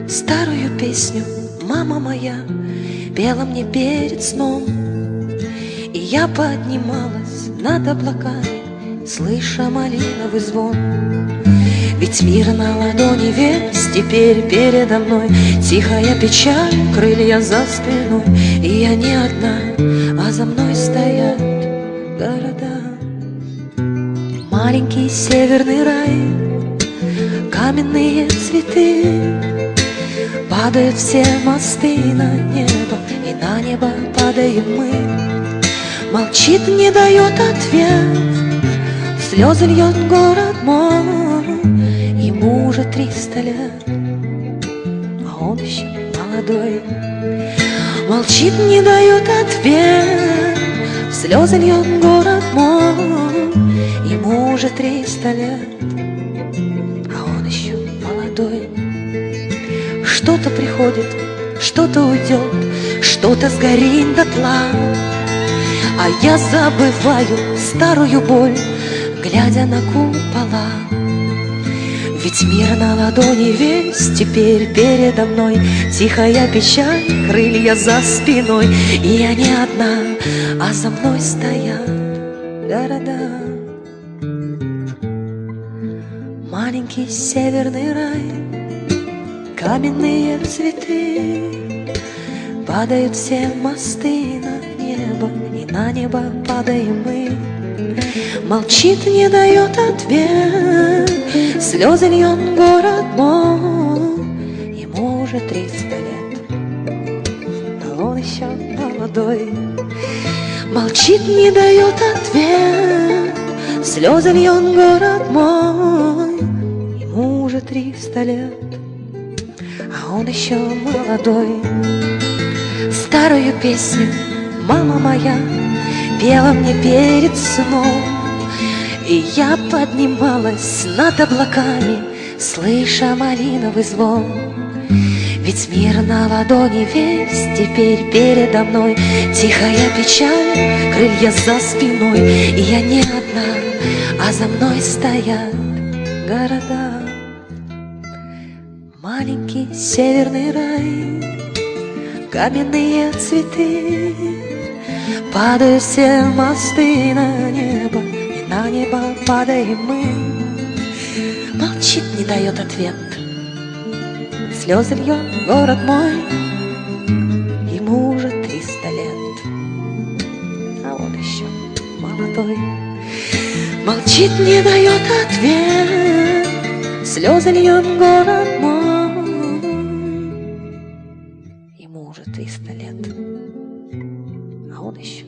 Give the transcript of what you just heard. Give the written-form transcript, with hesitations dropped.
Старую песню мама моя пела мне перед сном, и я поднималась над облаками, слыша малиновый звон. Ведь мир на ладони весь теперь передо мной, тихая печаль, крылья за спиной, и я не одна, а за мной стоят города. Маленький северный рай, каменные цветы, падают все мосты на небо, и на небо падаем мы. Молчит, не дает ответ, слезы льет город мой. Ему уже 300 лет, а он еще молодой. Молчит, не дает ответ, слезы льет город мой. Ему уже 300 лет, а он еще молодой. Что-то приходит, что-то уйдет, что-то сгорит дотла, а я забываю старую боль, глядя на купола. Ведь мир на ладони весь теперь передо мной, тихая печаль, крылья за спиной, и я не одна, а за мной стоят города. Маленький северный рай, каменные цветы, падают все мосты на небо, и на небо падаем мы. Молчит, не дает ответ, слезы льет город мой. Ему уже 300 лет, а он еще молодой. Молчит, не дает ответ, слезы льет город мой. Ему уже 300 лет, а он еще молодой. Старую песню мама моя пела мне перед сном, и я поднималась над облаками, слыша малиновый звон. Ведь мир на ладони весь теперь передо мной, тихая печаль, крылья за спиной, и я не одна, а за мной стоят города. Маленький северный рай, каменные цветы, падают все мосты на небо, и на небо падаем мы. Молчит, не дает ответ, слезы льет город мой. Ему уже 300 лет, а он еще молодой. Молчит, не дает ответ, слезы льет город мой. Ему уже 300 лет, а он еще